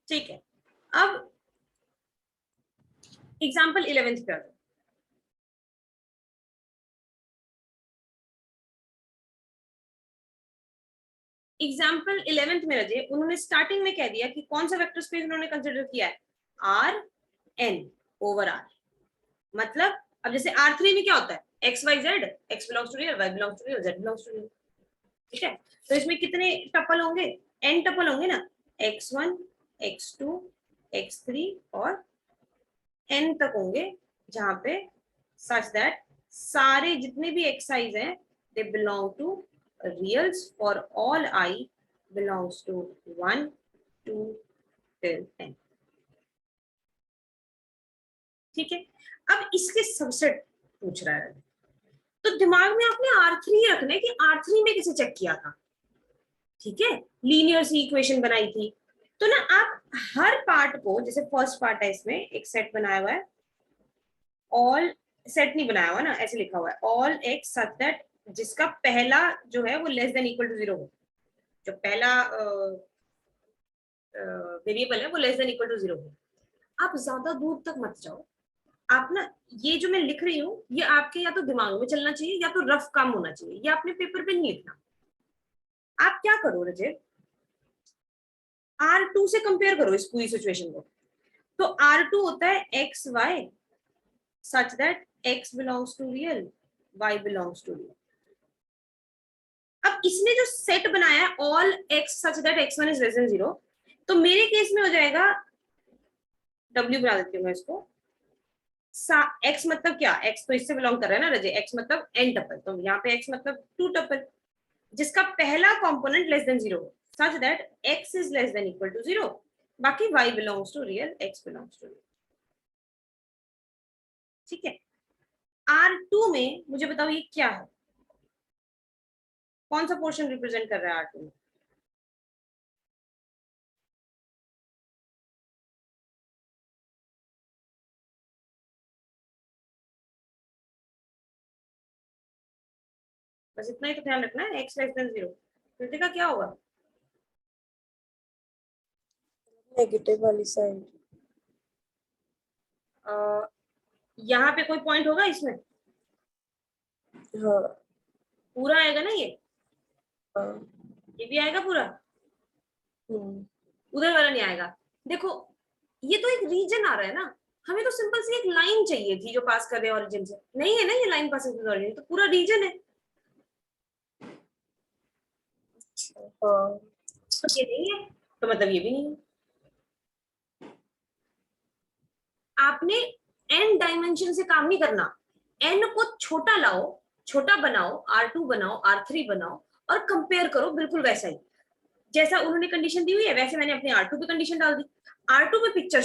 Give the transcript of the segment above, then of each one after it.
ठीक है, अब एग्जाम्पल 11th पे आ जाओ। एग्जाम्पल 11th में रजे उन्होंने स्टार्टिंग में कह दिया कि कौन सा वेक्टर स्पेस उन्होंने कंसिडर किया है, आर एन ओवर आर। मतलब अब जैसे R3 में क्या होता है, x y z, x belongs to real, y belongs to real, z belongs to real. ठीक है, तो इसमें कितने टपल होंगे, एन टपल होंगे ना, x1 x2 x3 और n तक होंगे, जहां पे सच दैट सारे जितने भी एक्साइज हैं they belong to reals for all I belongs to 1 2 till n। ठीक है, अब इसके सबसेट पूछ रहा है, तो दिमाग में आपने R3 रखना है कि R3 में किसे चेक किया था। ठीक है, लीनियर सी इक्वेशन बनाई थी, तो ना आप हर पार्ट को, जैसे फर्स्ट पार्ट है इसमें एक सेट बनाया हुआ है, ऑल सेट नहीं बनाया हुआ ना, ऐसे लिखा हुआ है ऑल एक्स सच दैट जिसका पहला जो है वो लेस देन इक्वल टू 0 हो, जो पहला वेरिएबल है वो लेस देन इक्वल टू 0 हो। आप ज्यादा दूर तक मत जाओ, आप ना ये जो मैं लिख रही हूँ ये आपके या तो दिमाग में चलना चाहिए या तो रफ काम होना चाहिए, ये आपने पेपर पे नहीं लिखना। आप क्या करो रजे, R2 से कंपेयर करो इस पूरी सिचुएशन को। तो R2 होता है x y such that x belongs to real, y belongs to real. अब इसने जो सेट बनाया है all x such that x1 is less than 0, तो मेरे केस में हो जाएगा w बना देती हूँ मैं इसको, x मतलब क्या, x तो इससे बिलोंग कर रहा है ना रजे, x मतलब n टपल, तो यहाँ पे x मतलब 2 टपल जिसका पहला component less than 0 such that x is less than equal to 0, बाकी y belongs to real, x belongs to real. ठीक है, R2 में मुझे बताओ ये क्या है, कौन सा पोर्शन रिप्रेजेंट कर रहा है R2 में। बस इतना ही तो ध्यान रखना है, x लेस देन 0। कृतिका क्या होगा, नेगेटिव वाली साइड। यहाँ पे कोई पॉइंट होगा इसमें, हाँ पूरा आएगा ना ये, हाँ। ये भी आएगा पूरा, उधर वाला नहीं आएगा। देखो ये तो एक रीजन आ रहा है ना, हमें तो सिंपल सी एक लाइन चाहिए थी जो पास कर रहे हैं ओरिजिन से, नहीं है ना ये लाइन पासिंग टू ओरिजिन, तो पूरा रीजन है, हाँ तो ये नहीं है तो मतलब ये भी नहीं है। आपने n डायमेंशन से काम नहीं करना, n को छोटा लाओ, छोटा बनाओ, R2 बनाओ, R3 बनाओ और कंपेयर करो बिल्कुल वैसा ही, जैसा उन्होंने कंडीशन दी हुई है वैसे मैंने अपने R2 पे कंडीशन डाल दी, R2 पे पिक्चर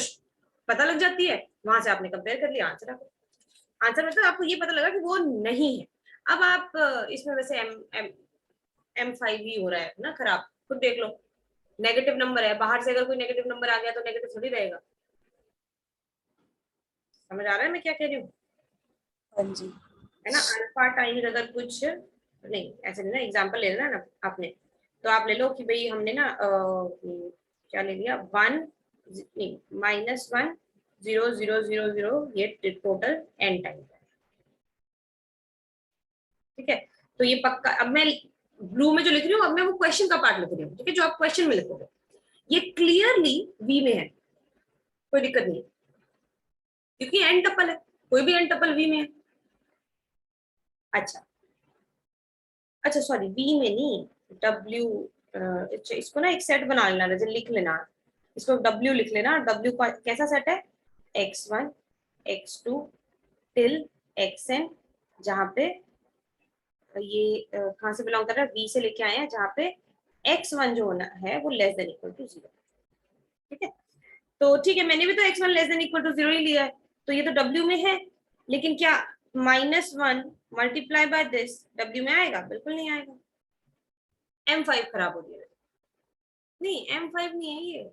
पता लग जाती है, वहां से आपने कंपेयर कर लिया, आंसर आपको, आंसर मतलब आपको ये पता लगा कि वो नहीं है। अब आप इसमें वैसे M5 ही हो रहा है ना खराब, खुद देख लो, नेगेटिव नंबर है, बाहर से अगर कोई नेगेटिव नंबर आ गया तो नेगेटिव थोड़ी रहेगा। समझ आ रहा है मैं क्या कह रही हूँ, हाँ जी। है ना। अल्फा टाइम्स अगर कुछ नहीं, ऐसे नहीं ना, एग्जांपल ले लेना ना आपने, तो आप ले लो कि भाई हमने ना क्या ले लिया, 1 नहीं -1 0 0 0 0, ये टोटल n टाइम। ठीक है, तो ये पक्का, अब मैं ब्लू में जो लिख रही हूँ अब मैं वो क्वेश्चन का पार्ट लिख रही हूँ, ठीक है, जो आप क्वेश्चन में लिखोगे ये क्लियरली वी में है, कोई दिक्कत नहीं, क्योंकि एन टपल है, कोई भी एन टपल वी में है। अच्छा अच्छा सॉरी, वी में नहीं, डब्ल्यू, इसको ना एक सेट बना लेना, जैसे लिख लेना, इसको डब्ल्यू लिख लेना, डब्ल्यू का कैसा सेट है, x1 x2 टिल xn, जहां पे ये कहां से बिलोंग कर रहा है, वी से लेके आए हैं, जहां पे x1 जो होना है वो लेस देन इक्वल टू 0। ठीक है, तो ठीक है, मैंने भी तो x1 less than equal to 0 ही लिया है, तो ये तो w में है, लेकिन क्या -1 मल्टीप्लाई बाय दिस w में आएगा, बिल्कुल नहीं आएगा। M5 खराब हो गया, नहीं M5 नहीं है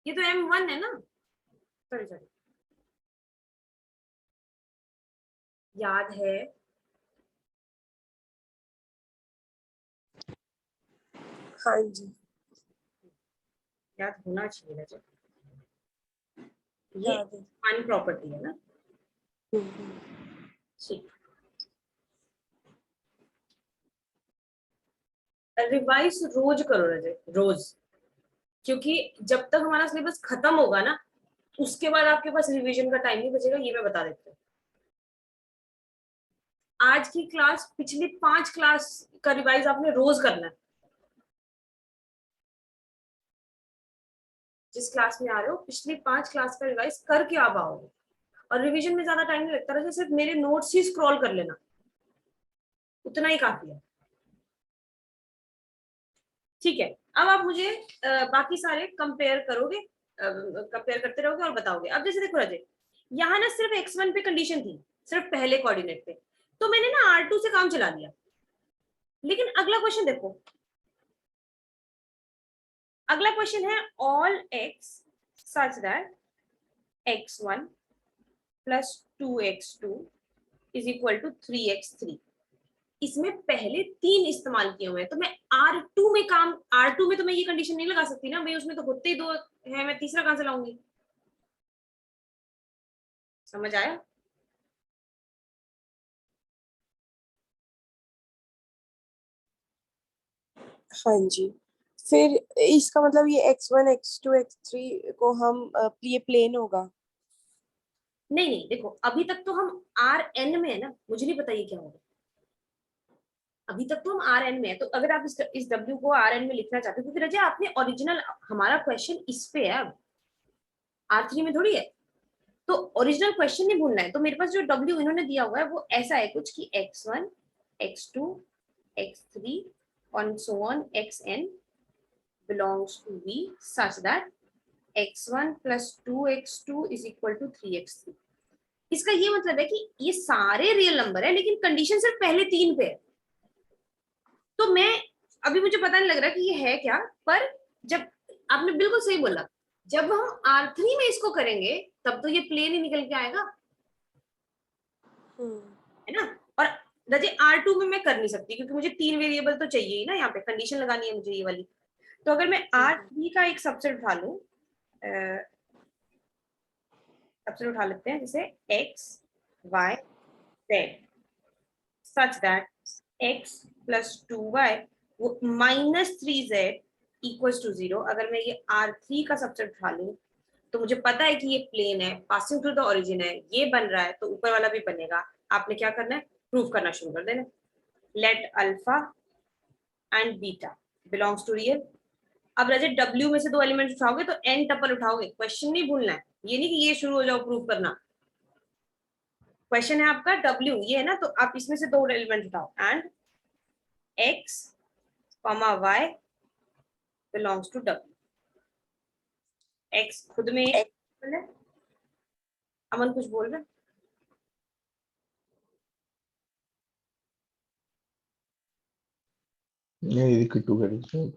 ये तो M1 है ना, सॉरी सॉरी, याद है, हाँ जी। याद होना चाहिए रजत, ये याद है। वन प्रॉपर्टी है ना। हम्म, ठीक, रिवाइज रोज करो रजत, रोज, क्योंकि जब तक हमारा सिलेबस खत्म होगा ना उसके बाद आपके पास रिवीजन का टाइम नहीं बचेगा, ये मैं बता देती हूँ। आज की क्लास, पिछली 5 क्लास का रिवाइज आपने रोज करना है। जिस क्लास में आ रहे हो पिछली 5 क्लास का रिवाइज करके आप आओगे, और रिवीजन में ज्यादा टाइम नहीं लगता है, सिर्फ मेरे नोट्स ही स्क्रॉल कर लेना, उतना ही काफी है। ठीक है, अब आप मुझे बाकी सारे कंपेयर करोगे, कंपेयर करते रहोगे और बताओगे। अब जैसे देखो रजय, यहाँ ना सिर्फ x1 पे कंडीशन थी, सिर्फ पहले कोऑर्डिनेट पे, तो मैंने ना R2 से काम चला लिया। लेकिन अगला क्वेश्चन देखो, अगला क्वेश्चन है all x such that x1 प्लस 2x2 is equal to 3x3। इसमें पहले 3 इस्तेमाल किए हुए हैं, तो मैं R2 में काम, R2 में तो मैं ये कंडीशन नहीं लगा सकती ना भाई, उसमें तो होते ही 2 है, मैं तीसरा कहां से लाऊंगी। समझ आया? हाँ जी। फिर इसका मतलब ये x1 x2 x3 को हम ये प्लेन होगा। नहीं नहीं, देखो अभी तक तो हम Rn में है ना, मुझे नहीं पता ये क्या होगा, अभी तक तो हम Rn में है। तो अगर आप इस W को Rn में लिखना चाहते हो, क्योंकि रजा आपने ओरिजिनल, हमारा क्वेश्चन इस पे है, अब R3 में थोड़ी है, तो ओरिजिनल क्वेश्चन नहीं भूलना है। तो मेरे पास जो W इन्होंने दिया हुआ है वो ऐसा है कुछ कि x1 x2 x3 and so on xn belongs to V such that x1 plus 2x2 is equal to 3x3। इसका ये मतलब है कि ये सारे रियल नंबर है, लेकिन कंडीशन सिर्फ पहले 3 पे है। तो मैं, अभी मुझे पता नहीं लग रहा कि ये है क्या, पर जब आपने बिल्कुल सही बोला, जब हम R3 में इसको करेंगे तब तो ये प्लेन ही निकल के आएगा, है ना। और रजे R2 में मैं कर नहीं सकती, क्योंकि मुझे 3 वेरिएबल तो चाहिए ही ना, यहाँ पे कंडीशन लगानी है मुझे ये वाली। तो अगर मैं R3 का एक सबसेट उठा लूं, सबसेट उठा लेते हैं, जैसे x y z such that x plus 2y वो माइनस 3z इक्वल्स टू 0। अगर मैं ये R3 का सबसेट उठा लूं तो मुझे पता है कि ये प्लेन है, पासिंग थ्रू द ओरिजिन है, ये बन रहा है तो ऊपर वाला भी बनेगा। आपने क्या करना है, प्रूव करना शुरू कर देना। Let alpha and beta belongs to real. अब रजे W में से 2 एलिमेंट उठाओगे तो n टपल उठाओगे, क्वेश्चन नहीं भूलना है, ये नहीं कि ये शुरू हो जाओ प्रूव करना। क्वेश्चन है आपका W ये है ना, तो आप इसमें से 2 एलिमेंट उठाओ, and x y belongs to W। x खुद में एक है। अमन कुछ बोल रहे, नहीं दीदी किट्टू कह रही थी।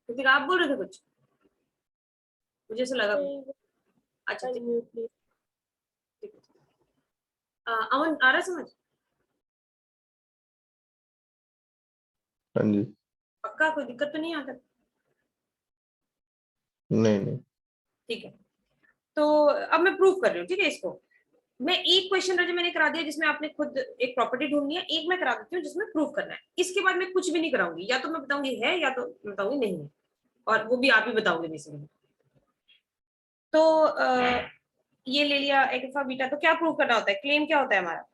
तो फिर आप बोल रहे थे कुछ, मुझे ऐसा लगा। अच्छा ठीक अनम्यूट है। अमन आ रहा समझ? हाँ जी। पक्का कोई दिक्कत तो नहीं आता? नहीं नहीं। ठीक है, तो अब मैं प्रूव कर रही हूँ, ठीक है। इसको मैं एक क्वेश्चन रजे मैंने करा दिया जिसमें आपने खुद एक प्रॉपर्टी ढूंढनी है, एक मैं करा देती हूँ जिसमें प्रूव करना है। इसके बाद मैं कुछ भी नहीं कराऊंगी, या तो मैं बताऊंगी है या तो बताऊंगी नहीं है, और वो भी आप ही बताओगे बेसिकली। तो ये ले लिया अल्फा बीटा, तो क्या प्रूव करना होता है, क्लेम क्या होता है हमारा।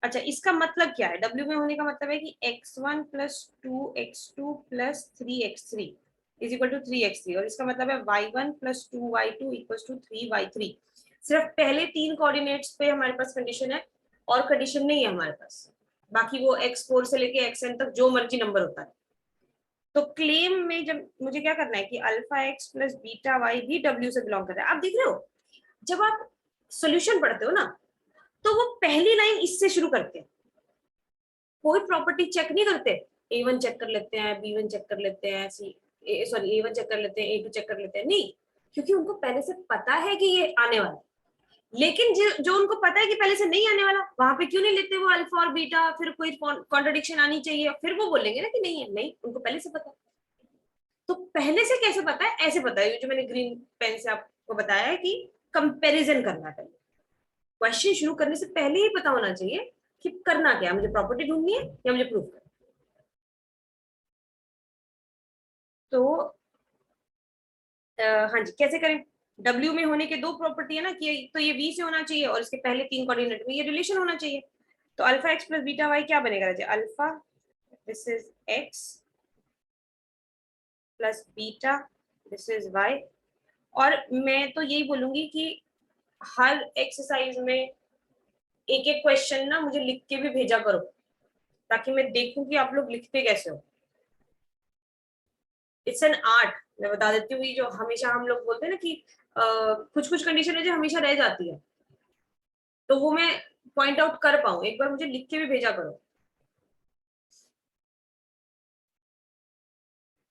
अच्छा, इसका मतलब क्या है, W में होने का मतलब है कि x1 प्लस 2x2 प्लस 3x3 is equal to 3x3, और इसका मतलब है y1 plus 2y2 equal to 3y3। सिर्फ पहले 3 कोऑर्डिनेट्स पे हमारे पास कंडीशन है, और कंडीशन नहीं है हमारे पास, बाकी वो x4 से लेके xn तक जो मर्जी नंबर होता है। तो क्लेम में जब मुझे क्या करना है कि alpha x plus beta y भी W से बिलोंग कर रहा है। आप देख रहे हो, जब आप सोल्यूशन पढ़ते हो ना तो वो पहली लाइन इससे शुरू करते हैं, कोई प्रॉपर्टी चेक नहीं करते। A1 चेक कर लेते हैं, B1 चेक कर लेते हैं, सॉरी A1 चेक कर लेते हैं, A2 चेक कर लेते हैं, नहीं, क्योंकि उनको पहले से पता है कि ये आने वाला है। लेकिन जो उनको पता है कि पहले से नहीं आने वाला, वहां पे क्यों नहीं लेते वो अल्फा और बीटा, फिर कोई कॉन्ट्रडिक्शन आनी चाहिए, फिर वो बोलेंगे ना कि नहीं है, नहीं, उनको पहले से पता। तो पहले से कैसे पता है? ऐसे पता है, जो मैंने ग्रीन पेन से आपको बताया है कि कंपैरिजन करना पहले। क्वेश्चन शुरू करने से पहले ही पता होना चाहिए कि करना क्या है, मुझे प्रॉपर्टी ढूंढनी है या मुझे प्रूफ करना है। तो हाँ जी, कैसे करें? W में होने के दो प्रॉपर्टी है ना, कि तो ये V से होना चाहिए और इसके पहले 3 कोऑर्डिनेट में ये रिलेशन होना चाहिए। तो alpha x plus beta y क्या बनेगा? Alpha this is x plus beta this is y. और मैं तो यही बोलूंगी कि हर एक्सरसाइज में एक एक क्वेश्चन ना मुझे लिख के भी भेजा करो, ताकि मैं देखूं कि आप लोग लिखते कैसे हो। इट्स एन आर्ट, मैं बता देती हूँ। जो हमेशा हम लोग बोलते हैं ना कि कुछ कुछ कंडीशन है जो हमेशा रह जाती है, तो वो मैं पॉइंट आउट कर पाऊं, एक बार मुझे लिख के भी भेजा करो।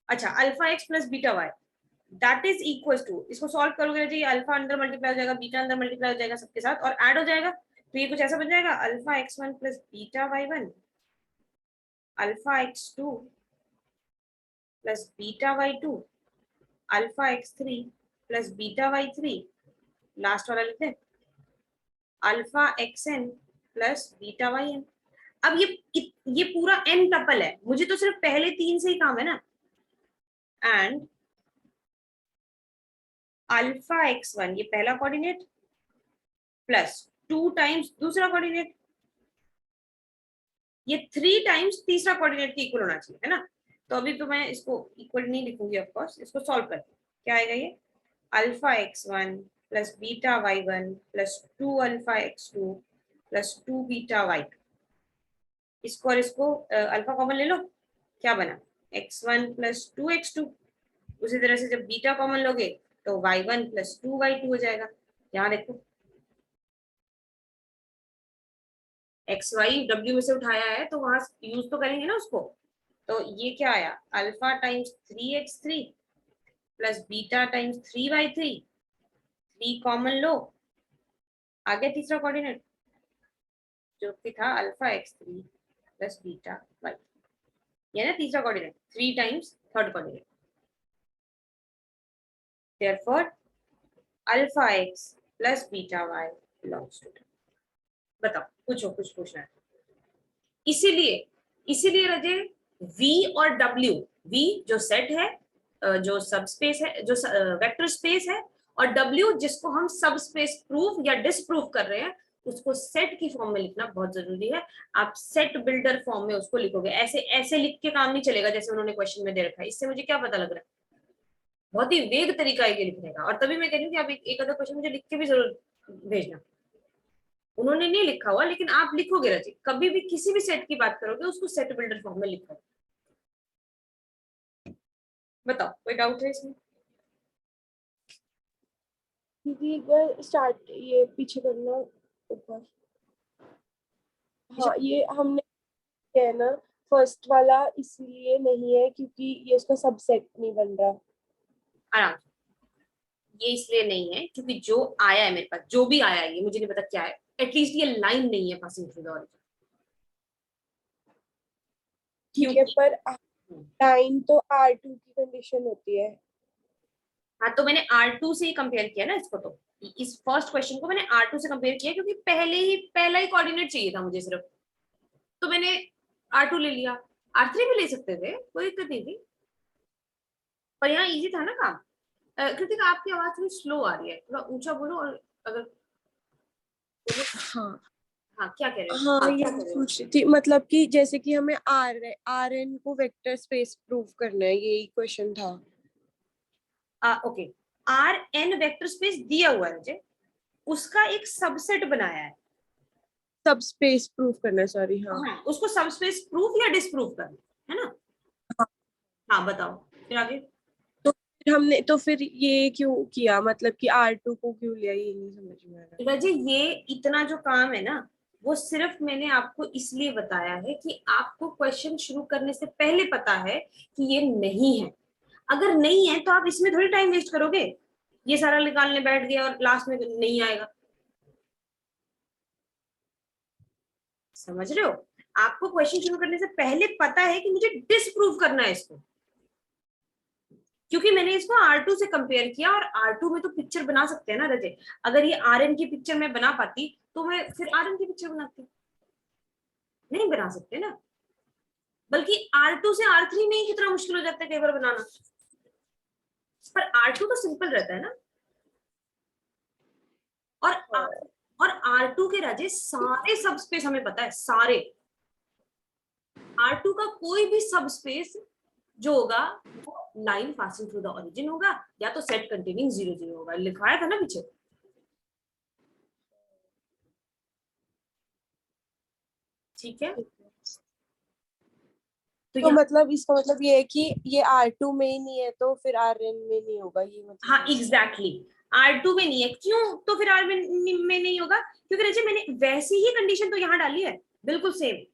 अच्छा, alpha x plus beta y that is equal to, इसको सॉल्व करोगे जी, अल्फा अंदर मल्टीप्लाई हो जाएगा, बीटा अंदर मल्टीप्लाई हो जाएगा सबके साथ और ऐड हो जाएगा। तो ये कुछ ऐसा बन जाएगा, alpha x one plus beta y one, alpha x two plus beta y two, alpha x three plus beta y three, last वाला लिखते हैं alpha x n plus beta y n. अब ये पूरा n टपल है, मुझे तो सिर्फ पहले 3 से ही काम है ना। एंड अल्फा एक्स वन ये पहला कोऑर्डिनेट प्लस 2 टाइम्स दूसरा कोऑर्डिनेट, ये 3 टाइम्स तीसरा कोऑर्डिनेट के इक्वल होना चाहिए, है ना। तो अभी तो मैं इसको इक्वल नहीं लिखूंगी, ऑफ कोर्स इसको सॉल्व करते हैं। क्या आएगा ये, alpha x one plus beta y one plus 2 alpha x two plus 2 beta y two. इसको और इसको अल्फा कॉमन ले लो, क्या बना, x one plus 2 x two. उसी तरह से जब बीटा कॉमन लोगे तो y one plus 2 y two हो जाएगा। यहाँ देखो एक्स वाई डब्ल्यू में से उठाया है तो वहां यूज तो करेंगे ना उसको। तो ये क्या आया, alpha times 3x3 plus beta times 3y3, 3 common लो, आगे तीसरा कोऑर्डिनेट जो कि था alpha x3 plus beta Y, ये ना तीसरा coordinate 3 times third coordinate. Therefore alpha x plus beta y belongs to. बताओ कुछ पूछना है। इसीलिए इसीलिए रजे V और W, V जो सेट है, जो सब स्पेस है, जो वेक्टर स्पेस है, और W जिसको हम सब स्पेस प्रूफ या डिसप्रूव कर रहे हैं, उसको सेट की फॉर्म में लिखना बहुत जरूरी है। आप सेट बिल्डर फॉर्म में उसको लिखोगे, ऐसे ऐसे लिख के काम नहीं चलेगा जैसे उन्होंने क्वेश्चन में दे रखा है। इससे मुझे क्या पता लग रहा है, बहुत ही वेग तरीका है ये लिखने का। और तभी मैं कह रही हूँ कि आप एक आधा क्वेश्चन मुझे लिख के भी जरूर भेजना। उन्होंने नहीं लिखा हुआ, लेकिन आप लिखोगे रजी, कभी भी किसी भी सेट की बात करोगे उसको सेट बिल्डर फॉर्म में लिखो। बताओ कोई डाउट है इसमें? दीदी एक बार स्टार्ट ये पीछे करना ऊपर। हाँ ये हमने किया है ना, फर्स्ट वाला इसलिए नहीं है क्योंकि ये उसका सबसेट नहीं बन रहा। आराम से, ये इसलिए नहीं है क्योंकि जो आया है मेरे पास, जो भी आया है, ये मुझे नहीं पता क्या है, एटलीस्ट ये लाइन नहीं है पासिंग थ्रू द ओरिजिन। ठीक है, पर लाइन तो R2 की कंडीशन होती है। हाँ, तो मैंने R2 से ही कंपेयर किया ना इसको। तो इस फर्स्ट क्वेश्चन को मैंने R2 से कंपेयर किया क्योंकि पहला ही कोऑर्डिनेट चाहिए था मुझे सिर्फ, तो मैंने R2 ले लिया। R3 भी ले सकते थे, कोई दिक्कत नहीं थी, पर यहाँ इजी था ना काम। कृतिका आपकी आवाज थोड़ी स्लो आ रही है, थोड़ा ऊंचा बोलो। और अगर हाँ हाँ, क्या कह रहे हो? हाँ ये पूछ रही थी, मतलब कि जैसे कि हमें आर एन को वेक्टर स्पेस प्रूव करना है, यही क्वेश्चन था। Okay, R n vector space दिया हुआ है मुझे, उसका एक सबसेट बनाया है। सब स्पेस प्रूव करना है, सॉरी। हाँ हाँ, उसको सबस्पेस प्रूफ या डिसप्रूफ करना है ना। हाँ। हाँ बताओ फिर आगे। तो फिर हमने तो फिर ये क्यों किया, मतलब कि R2 को क्यों लिया, ये नहीं समझ में आ रहा। रजी ये इतना जो काम है ना, वो सिर्फ मैंने आपको इसलिए बताया है कि आपको क्वेश्चन शुरू करने से पहले पता है कि ये नहीं है। अगर नहीं है तो आप इसमें थोड़ी टाइम वेस्ट करोगे, ये सारा निकालने बैठ गया और लास्ट में नहीं आएगा। समझ रहे हो? आपको क्वेश्चन शुरू करने से पहले पता है कि मुझे डिसप्रूव करना है इसको। क्योंकि मैंने इसको R2 से कंपेयर किया, और R2 में तो पिक्चर बना सकते हैं ना रजे। अगर ये Rn की पिक्चर मैं बना पाती तो मैं फिर Rn की पिक्चर बनाती, नहीं बना सकते ना। बल्कि R2 से R3 में ही कितना मुश्किल हो जाता है कई बार बनाना, पर R2 तो सिंपल रहता है ना। और और R2 के राजे सारे सब स्पेस हमें पता है, सारे। R2 का कोई भी सब स्पेस जो होगा वो line passing through the origin होगा, या तो सेट कंटेनिंग 0 0 होगा, लिखवाया था ना पीछे। ठीक है, तो तो यहाँ मतलब इसका मतलब ये है कि ये R2 में ही नहीं है तो फिर Rn में नहीं होगा, ये मतलब हाँ एग्जैक्टली R2 में नहीं है, क्यों तो फिर R में नहीं होगा, क्योंकि रचे मैंने वैसी ही कंडीशन तो यहाँ डाली है, बिल्कुल सेम।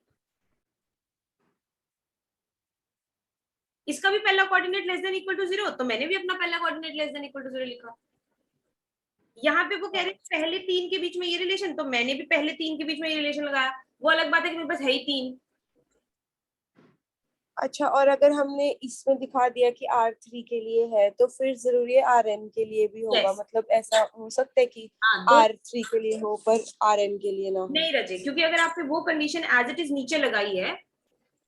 इसका भी पहला coordinate less than equal to 0, तो मैंने भी अपना पहला coordinate less than equal to 0 लिखा। यहाँ पे वो कह रहे हैं पहले 3 के बीच में ये रिलेशन, तो मैंने भी पहले 3 के बीच में ये रिलेशन लगाया। वो अलग बात है कि मेरे पास है ही 3। अच्छा, और अगर हमने इसमें दिखा दिया कि R3 के लिए है तो फिर जरूरी है Rn के लिए भी होगा, यस, मतलब ऐसा हो सकता है कि हाँ दो। R3 के लिए हो पर Rn के लिए ना हो? नहीं रचे, क्योंकि अगर आपने वो कंडीशन एज इट इज नीचे लगाई है,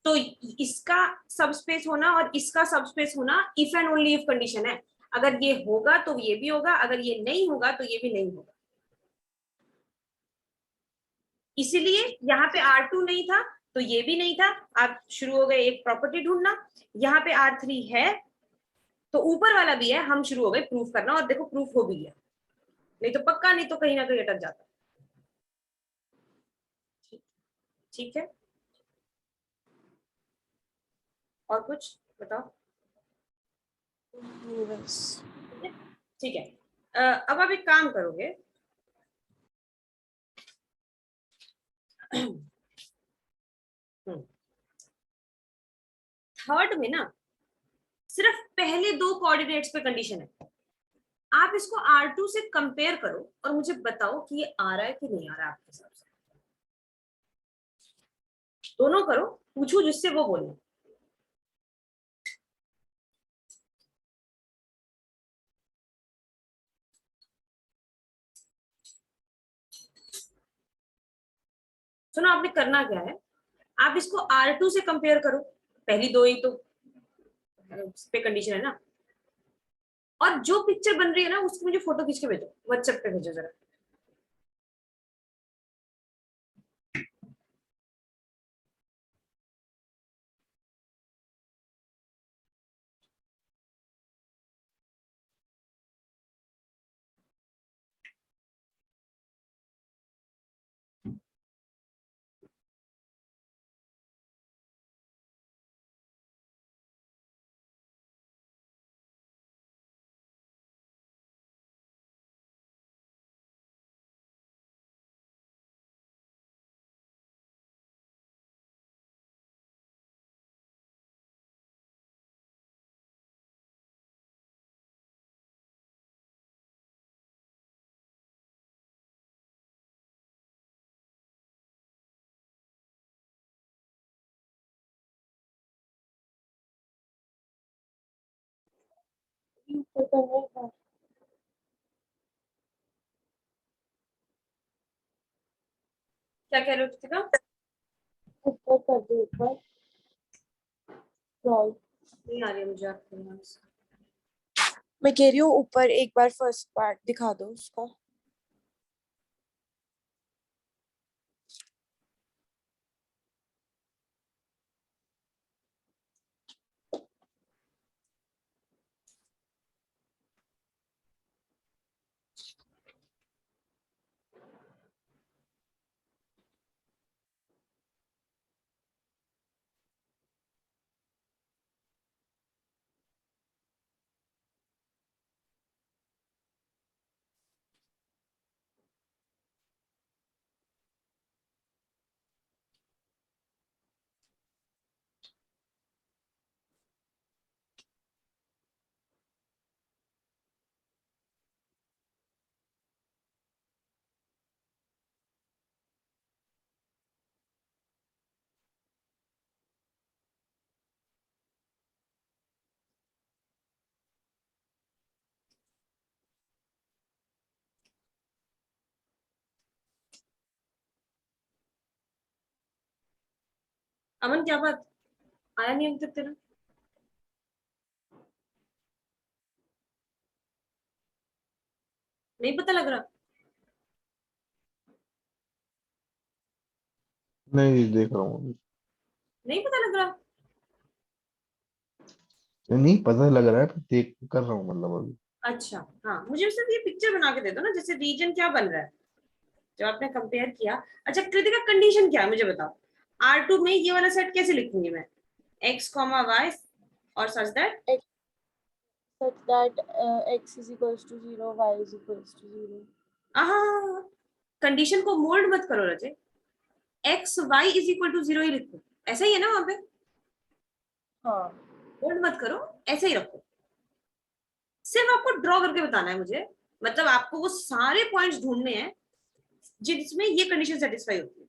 तो इसका सबस्पेस होना और इसका सबस्पेस होना if and only if condition है। अगर ये होगा तो ये भी होगा, अगर ये नहीं होगा तो ये भी नहीं होगा। इसीलिए यहाँ पे R2 नहीं था तो ये भी नहीं था। आप शुरू हो गए एक प्रॉपर्टी ढूंढना, यहाँ पे R3 है तो ऊपर वाला भी है, हम शुरू हो गए प्रूफ करना, और देखो प्रूफ हो भी गया। नहीं तो पक्का, नहीं तो कहीं ना कहीं अटक जाता। ठीक है, और कुछ बताओ। बस। ठीक है, अब आप एक काम करोगे। थर्ड में ना सिर्फ पहले 2 कोऑर्डिनेट्स पे कंडीशन है। आप इसको R2 से कंपेयर करो और मुझे बताओ कि ये आ रहा है कि नहीं आ रहा है आपके हिसाब से। दोनों करो, पूछो जिससे वो बोले। सुनो, आपने करना क्या है, आप इसको R2 से कंपेयर करो, पहली 2 ही तो पे कंडीशन है ना। और जो पिक्चर बन रही है ना उसको मुझे फोटो खींच के भेजो, व्हाट्सएप पे भेजो जरा। ऊपर करना है, क्या कह रहे हो कृतिका? ऊपर कर दो, ऊपर स्क्रॉल। नहीं आ रही है मुझे आपकी आवाज। मैं कह रही हूँ ऊपर एक बार फर्स्ट पार्ट दिखा दो उसका। अमन क्या बात, आया नहीं अभी तक तेरा? नहीं पता लग रहा? नहीं देख रहा हूँ अभी। नहीं पता लग रहा? नहीं पता लग रहा है पर देख कर रहा हूँ मतलब अभी। अच्छा, हाँ, मुझे सिर्फ ये पिक्चर बना के दे दो ना, जैसे रीजन क्या बन रहा है जो आपने कंपेयर किया। अच्छा, कृतिका कंडीशन क्या है मुझे बताओ। R2 में ये वाला सेट कैसे लिखूंगी मैं? x कॉमा y और सच that x such that x is equals to 0, y is equals to 0. हाँ, कंडीशन को मोल्ड मत करो रजे, x y is equal to 0 ही लिखो। ऐसा ही है ना वहां पे? हाँ मोल्ड मत करो, ऐसे ही रखो। सिर्फ आपको ड्रॉ करके बताना है मुझे, मतलब आपको वो सारे पॉइंट्स ढूंढने हैं जिसमें ये कंडीशन सेटिस्फाई होती है।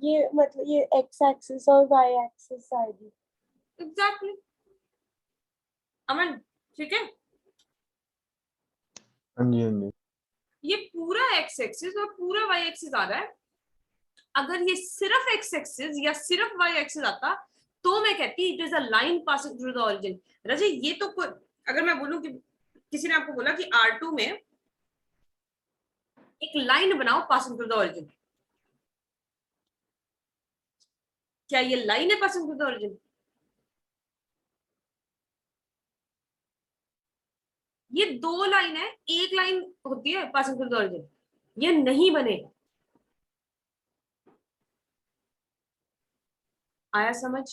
ये मतलब ये x एक्सिस और y एक्सिस आएगी। एग्जैक्टली अमन, ठीक है। हाँ जी हाँ जी। ये पूरा एक्स एक्सिस और पूरा वाई एक्सिस आ रहा है। अगर ये सिर्फ एक्स एक्सिस या सिर्फ वाई एक्सिस आता तो मैं कहती it is a line passing through the origin. रजे ये तो अगर मैं बोलूं कि किसी ने आपको बोला कि R2 में एक लाइन बनाओ पासिंग थ्रू द ओरिजिन, क्या ये लाइन है पासिंग थ्रू द ओरिजिन? ये दो लाइन है, एक लाइन होती है पासिंग थ्रू द ओरिजिन, ये नहीं बनेगा। आया समझ?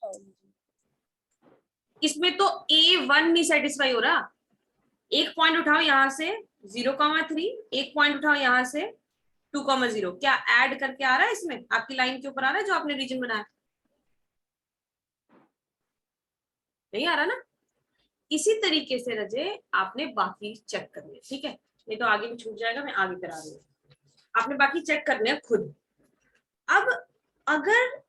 हाँ जी। इसमें तो A1 नहीं सेटिस्फाई हो रहा। एक पॉइंट उठाओ यहां से 0,3, एक पॉइंट उठाओ यहां से 2,0, क्या ऐड करके आ रहा है इसमें आपकी लाइन के ऊपर आ रहा है जो आपने रीजन बनाया? नहीं आ रहा ना? इसी तरीके से रजे आपने बाकी चेक करने, ठीक है, नहीं तो आगे भी छूट जाएगा, मैं आगे करा रही हूँ। आपने बाकी चेक करने हैं खुद। अब अगर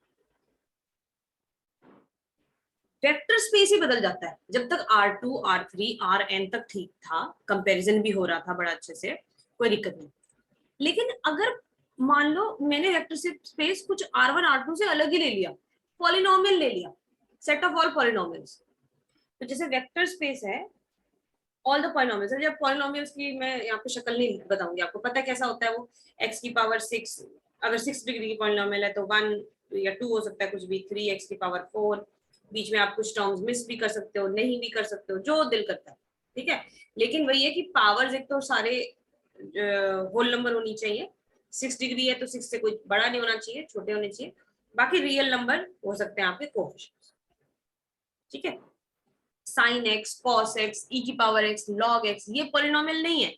वेक्टर स्पेस ही बदल जाता है, जब तक R2 R3 Rn तक ठीक था, कंपैरिजन भी हो रहा था बड़ा अच्छे से, कोई दिक्कत नहीं। लेकिन अगर मान लो मैंने वेक्टर स्पेस कुछ R1 R2 से अलग ही ले लिया, पॉलिनोमियल ले लिया, सेट ऑफ ऑल पॉलिनोमियल्स, तो जैसे वेक्टर स्पेस है ऑल द पॉलिनोमियल्स, जब पॉलिनोमियल्स की मैं यहाँ पे शक्ल नहीं बताऊंगी, आपको पता है कैसा होता है वो। x की पावर 6, अगर 6 डिग्री की पॉलिनोमियल है तो 1 या 2 हो सकता है, कुछ भी 3x की पावर 4, बीच में आप कुछ टर्म्स मिस भी कर सकते हो, नहीं भी कर सकते हो, जो दिल करता है, ठीक है। लेकिन वही है कि पावर्स एक तो सारे होल नंबर होनी चाहिए। 6 डिग्री है तो 6 से कोई बड़ा नहीं होना चाहिए, छोटे होने चाहिए। बाकी रियल नंबर हो सकते हैं आपके कोएफिशिएंट्स, ठीक है। साइन एक्स, कॉस एक्स, ई की पावर एक्स, लॉग एक्स, ये पॉलिनोमियल नहीं है,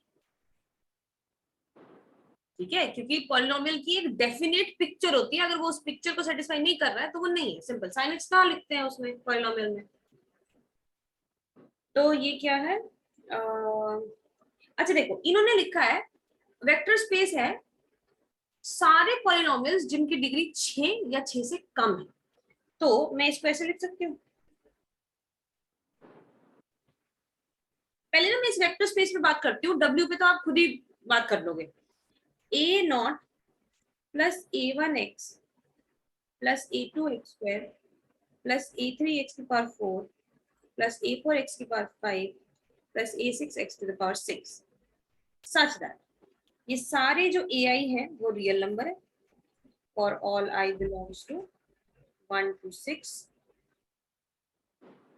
ठीक है, क्योंकि पॉलिनोमियल की एक डेफिनेट पिक्चर होती है, अगर वो उस पिक्चर को सेटिस्फाई नहीं कर रहा है तो वो नहीं है। सिंपल साइन एक्स कहाँ लिखते हैं उसमें पॉलिनोमियल में? तो ये क्या है? अच्छा देखो, इन्होंने लिखा है वेक्टर स्पेस है सारे पॉलिनोमियल्स जिनकी डिग्री 6 या 6 से कम है। तो मैं इसको ऐसे लिख सकती हूँ, पहले ना मैं इस वेक्टर स्पेस पे बात करती हूँ, डब्ल्यू पे तो आप खुद ही बात कर लोगे। A0 plus A1x plus A2x² plus A3x की पावर 4 प्लस A4x की power 5 plus A6x to the power 6, such that ये सारे जो AI हैं वो रियल नंबर है for all I belongs to 1 to 6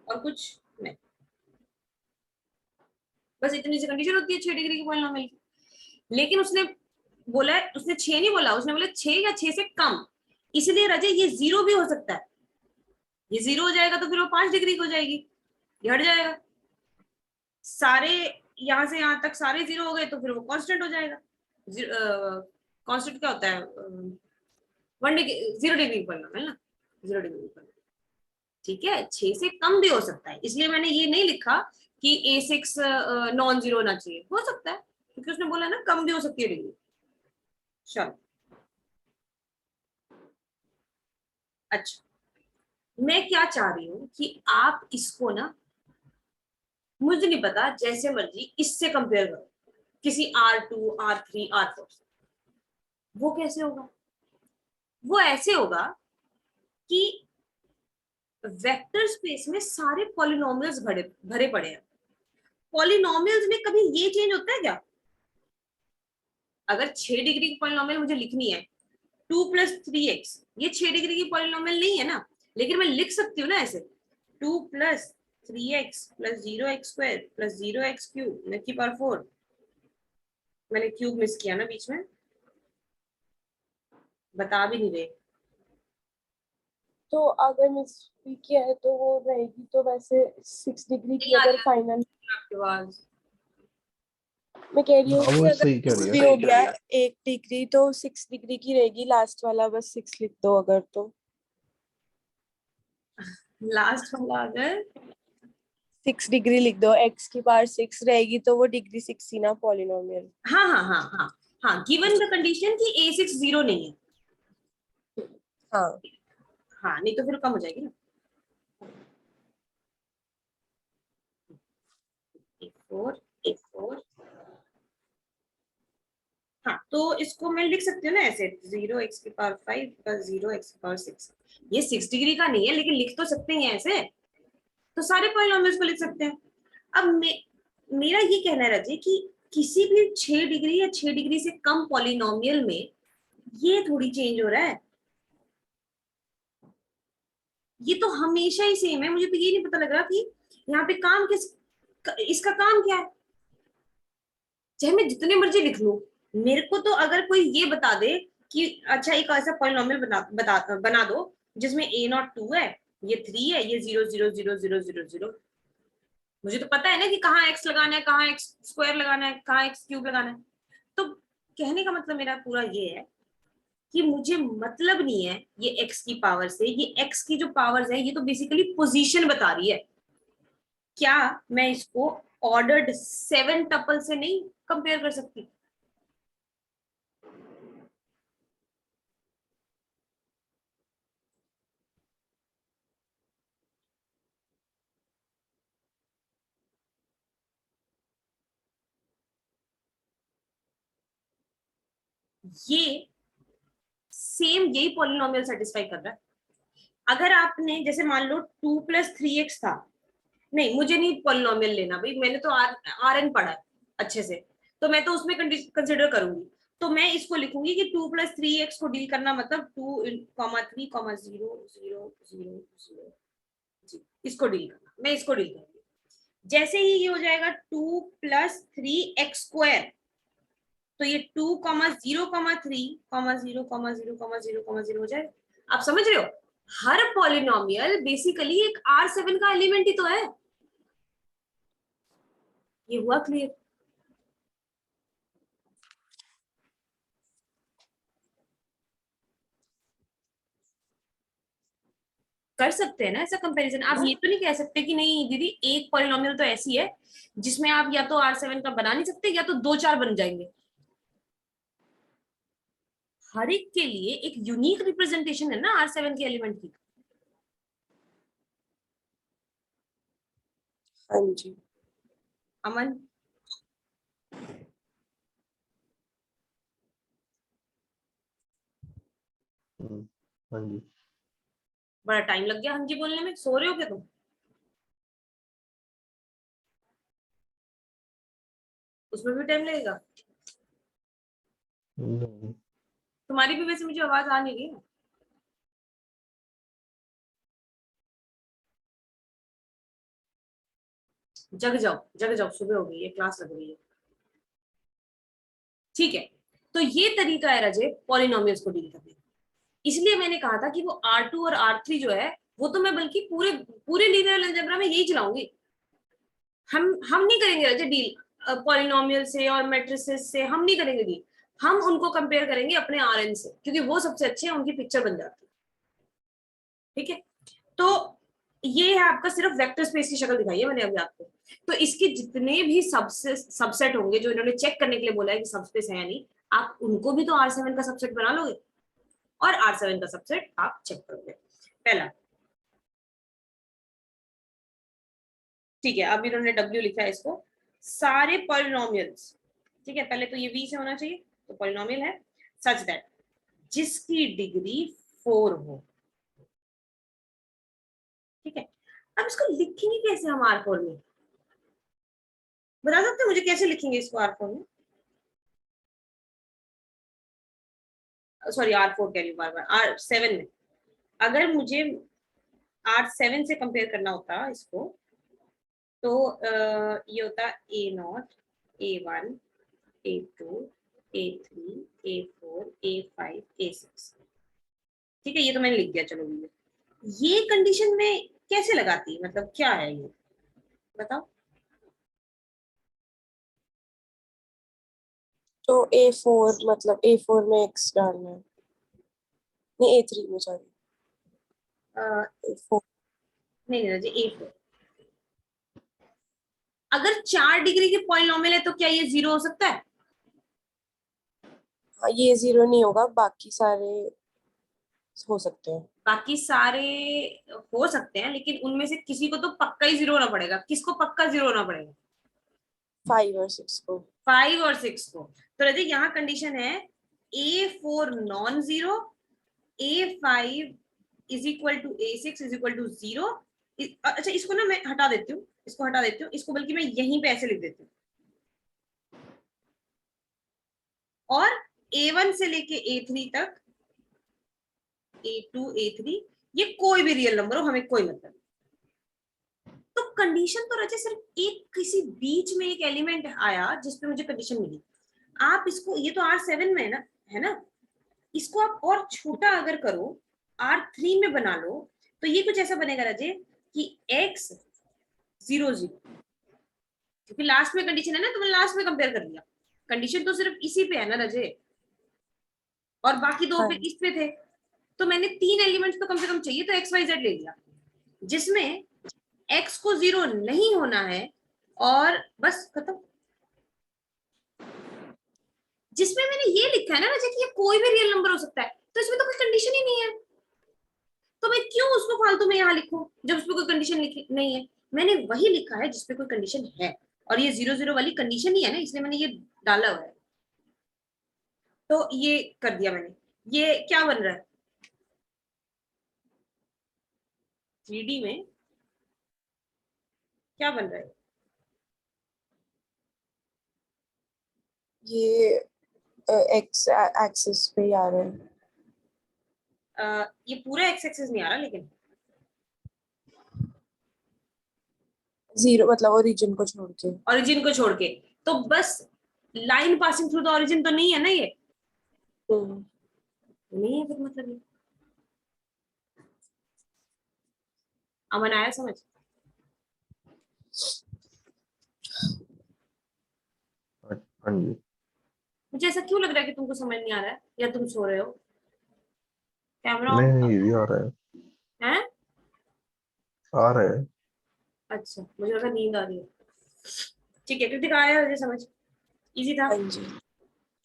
और कुछ नहीं। बस इतनी सी कंडीशन होती है 6 डिग्री की पॉलिनोमियल की। लेकिन उसने बोला है, उसने 6 नहीं बोला, उसने बोला 6 या 6 से कम, इसलिए रजे ये 0 भी हो सकता है। ये 0 हो जाएगा तो फिर वो 5 डिग्री की हो जाएगी, ये हट जाएगा। सारे यहां से यहां तक सारे 0 हो गए तो फिर वो कांस्टेंट हो जाएगा। कांस्टेंट क्या होता है? 1 डिग्री 0 डिग्री की पॉलिनोमियल ना, 0 डिग्री की पॉलिनोमियल। ठीक है, 6 से कम भी हो सकता है, इसलिए मैंने ये नहीं लिखा कि A6 नॉन जीरो होना चाहिए, हो सकता है क्योंकि उसने बोला ना कम भी हो सकती है डिग्री। चलो अच्छा, मैं क्या चाह रही हूँ कि आप इसको ना, मुझे नहीं पता, जैसे मर्जी इससे कंपेयर करो, किसी R2 R3 R4 से। वो कैसे होगा? वो ऐसे होगा कि वेक्टर स्पेस में सारे पॉलिनोमियल्स भरे भरे पड़े हैं। पॉलिनोमियल्स में कभी ये चेंज होता है क्या? अगर 6 डिग्री की पॉलिनोमियल मुझे लिखनी है 2 + 3x, ये 6 डिग्री की पॉलिनोमियल नहीं है ना, लेकिन मैं लिख सकती हूँ ना ऐसे 2 + 3x + 0x² + 0x³ की पावर 4। मैंने क्यूब मिस किया ना बीच में, बता भी नहीं रहे। तो अगर मिस भी किया है तो वो रहेगी, तो वैसे 6 डिग्री की नहीं आ अगर रही फाइनल, आपकी आवाज। मैं कह रही हूँ हाँ कि वो अगर सही कह रही मिस है। भी हो गया 1 डिग्री तो 6 डिग्री की रहेगी, लास्ट वाला बस 6 लिख दो अगर, तो लास्ट वाला अगर 6 डिग्री लिख दो, x की पावर 6 रहेगी तो वो डिग्री 6 ही ना पॉलिनोमियल। हाँ हाँ हाँ हाँ हाँ, गिवन द कंडीशन कि A6 जीरो नहीं है। हाँ हाँ, नहीं तो फिर कम हो जाएगी ना। एक फोर। हाँ, तो इसको मैं लिख सकती हूँ ना ऐसे 0x⁵ + 0x⁶। ये 6 डिग्री का नहीं है, लेकिन लिख तो सकते हैं ऐसे, तो सारे पॉलिनोमियल्स को लिख सकते हैं। अब मेरा ये कहना है राजे कि किसी भी 6 डिग्री या 6 डिग्री से कम पॉलिनोमियल में ये थोड़ी चेंज हो रहा है, ये तो हमेशा ही सेम है। मुझे तो ये नहीं पता लग रहा कि यहाँ पे काम किस, इसका काम क्या है। चाहे मैं जितने मर्जी लिख लूं, मेरे को तो अगर कोई ये बता दे कि अच्छा एक ऐसा पॉलिनोमियल बना दो जिसमें A0 2 है, ये 3 है, ये 0 0 0 0 0 0, मुझे तो पता है ना कि कहाँ x लगाना है, कहाँ x² लगाना है, कहाँ x³ लगाना है। तो कहने का मतलब मेरा पूरा ये है कि मुझे मतलब नहीं है ये x की पावर से, ये x की जो पावर्स है ये तो बेसिकली पोजीशन बता रही है। क्या मैं इसको ऑर्डर्ड 7 टपल से नहीं कंपेयर कर सकती? ये सेम यही पॉलिनोमियल सेटिस्फाई कर रहा है। अगर आपने जैसे मान लो 2 + 3x था, नहीं मुझे नहीं पॉलिनोमियल लेना भाई, मैंने तो आर एन पढ़ा है अच्छे से, तो मैं तो उसमें कंसिडर करूंगी। तो मैं इसको लिखूंगी कि 2 + 3x को डील करना मतलब 2, 3, 0 0 0 0, जी इसको डील करना, मैं इसको डील करूंगी। जैसे ही ये हो जाएगा 2 + 3x², तो ये 2, 0, 3, 0, 0, 0, 0 हो जाए। आप समझ रहे हो, हर पॉलिनोमियल बेसिकली एक R7 का एलिमेंट ही तो है। ये हुआ क्लियर? कर सकते हैं ना ऐसा कंपैरिजन। आप ये तो नहीं कह सकते कि नहीं दीदी एक पॉलिनोमियल तो ऐसी है जिसमें आप या तो R7 का बना नहीं सकते या तो 2 4 बन जाएंगे। हर एक के लिए एक यूनिक रिप्रेजेंटेशन है ना R7 के एलिमेंट की। हाँ जी। अमन, हाँ जी। बड़ा टाइम लग गया हाँ जी बोलने में, सो रहे हो क्या तुम? उसमें भी टाइम लगेगा? नहीं। तुम्हारी भी वैसे मुझे आवाज आ नहीं रही है। जग जाओ जग जाओ, सुबह हो गई है, क्लास लग रही है। ठीक है, तो ये तरीका है रजे पॉलिनोमियल्स को डील करने का। इसलिए मैंने कहा था कि वो R2 और R3 जो है वो तो मैं बल्कि पूरे पूरे लीनियर अलजेब्रा में यही चलाऊंगी। हम नहीं करेंगे रजे डील पॉलिनोमियल से और मैट्रिसेस से, हम नहीं करेंगे डील। हम उनको कंपेयर करेंगे अपने Rn से, क्योंकि वो सबसे अच्छे हैं, उनकी पिक्चर बन जाती है। ठीक है, तो ये है आपका, सिर्फ वेक्टर स्पेस की शक्ल दिखाई है मैंने अभी आपको। तो इसके जितने भी सबसेट होंगे जो इन्होंने चेक करने के लिए बोला है कि सबस्पेस है या नहीं, आप उनको भी तो R7 का सबसेट बना लोगे और R7 का सबसेट आप चेक करोगे पहला। ठीक है, अब इन्होंने W लिखा है इसको, सारे पॉलिनोमियल्स, ठीक है, पहले तो ये V से होना चाहिए, तो पॉलिनोमियल है सच दैट जिसकी डिग्री 4 हो। ठीक है, अब इसको लिखेंगे कैसे हम R4 में, बता सकते हैं मुझे कैसे लिखेंगे इसको R4 में? सॉरी R4 कह रही हूँ बार बार, R7 में। अगर मुझे R7 से कंपेयर करना होता इसको, तो ये होता A0, A1, A2, A3, A4, A5, A6। ठीक है, ये तो मैंने लिख दिया, चलो ये कंडीशन में कैसे लगाती, मतलब क्या है ये बताओ। तो A4 मतलब A4 में x डालना है, नहीं A3 में, सॉरी A4। नहीं राजी, A4। अगर 4 डिग्री के पॉलिनोमियल है तो क्या ये 0 हो सकता है? हाँ, ये 0 नहीं होगा, बाकी सारे हो सकते हैं। बाकी सारे हो सकते हैं, लेकिन उनमें से किसी को तो पक्का ही 0 होना पड़ेगा। किसको पक्का 0 होना पड़ेगा? 5 और 6 को। 5 और 6 को। तो रजी यहाँ कंडीशन है A4 non zero, A5 is equal to A6 is equal to 0। अच्छा, इसको ना मैं हटा देती हूँ, इसको हटा देती हूँ, इसको बल्कि मैं यहीं पे ऐसे लिख देती हूँ, और A1 से लेके A3 तक, A2 A3, ये कोई भी रियल नंबर हो, हमें कोई मतलब। तो कंडीशन तो रचे सिर्फ एक किसी बीच में एक एलिमेंट आया जिसपे मुझे कंडीशन मिली। आप इसको, ये तो R7 में है ना, इसको आप और छोटा अगर करो, R3 में बना लो, तो ये कुछ ऐसा बनेगा रजे कि x 0 0, क्योंकि लास्ट में कंडीशन है ना, तो मैंने लास्ट में कंपेयर कर लिया। कंडीशन तो सिर्फ इसी पे है ना रजे, और बाकी दो हाँ पे इस पे थे। तो मैंने 3 एलिमेंट्स तो कम से कम चाहिए, तो एक्स वाई जेड ले लिया, जिसमें x को 0 नहीं होना है, और बस खत्म। जिसमें मैंने ये लिखा है ना रजे कि ये कोई भी रियल नंबर हो सकता है, तो इसमें तो कोई कंडीशन ही नहीं है, तो मैं क्यों उसको फालतू में यहाँ लिखूं जब उसमें कोई कंडीशन नहीं है। मैंने वही लिखा है जिसपे कोई कंडीशन है, और ये 0 0 वाली कंडीशन ही है ना, इसलिए मैंने ये डाला हुआ है। तो ये कर दिया मैंने। ये क्या बन रहा है 3D में, क्या बन रहा है? ये x एक्सिस पे ही आ रहा है। ये पूरा एक्स एक्सिस नहीं आ रहा, लेकिन 0 मतलब ओरिजिन को छोड़ के। ओरिजिन को छोड़ के, तो बस line passing through the origin तो नहीं है ना ये, नहीं है फिर मतलब ये। अमन आया समझ? हाँ जी। मुझे ऐसा क्यों लग रहा है कि तुमको समझ नहीं आ रहा है, या तुम सो रहे हो? कैमरा नहीं ऑफ नहीं, ये भी आ रहा है? आ रहा है। अच्छा, मुझे लगा नींद आ रही है। ठीक है, कृतिक आया मुझे समझ, इजी था। हाँ जी,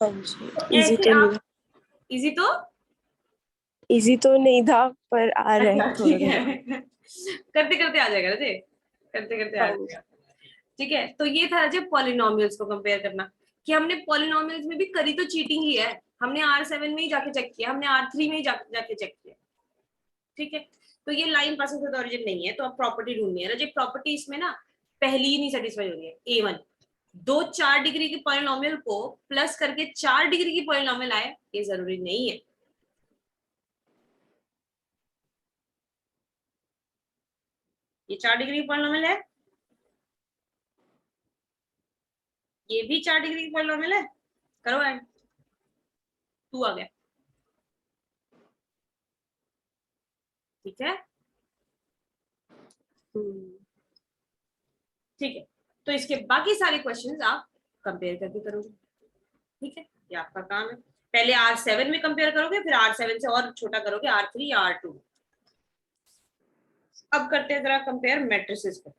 हाँ जी। तो इजी ऐसे तो नहीं, आप, इजी तो इजी तो नहीं था, पर आ रहा है अच्छा थोड़ा ठीक थोड़ा। है, करते करते आ जाएगा ना, करते करते आ हाँ जी। जाएगा। ठीक है, तो ये था जब पॉलिनोमियल्स को कंपेयर करना, कि हमने पॉलिनोमियल्स में भी करी तो चीटिंग ही है। हमने R7 में ही जाके चेक किया, हमने R3 में ही जाके चेक किया। ठीक है, तो ये लाइन पासिंग विद ओरिजिन नहीं है, तो अब प्रॉपर्टी ढूंढनी है। रजब प्रॉपर्टी इसमें ना पहली ही नहीं सेटिस्फाई हो रही है। A1 दो 4 डिग्री के पॉलिनोमियल को प्लस करके 4 डिग्री की पॉलिनोमियल आए, ये जरूरी नहीं है। ये 4 डिग्री की पॉलिनोमियल है, ये भी 4 डिग्री की पॉलिनोमियल है, करो ऐड, 2 आ गया। ठीक है, ठीक है, तो इसके बाकी सारे क्वेश्चंस आप कंपेयर करके करोगे। ठीक है, ये आपका काम है। पहले R7 में कंपेयर करोगे, फिर R7 से और छोटा करोगे R3 या R2। अब करते हैं जरा कंपेयर मैट्रिसेस को।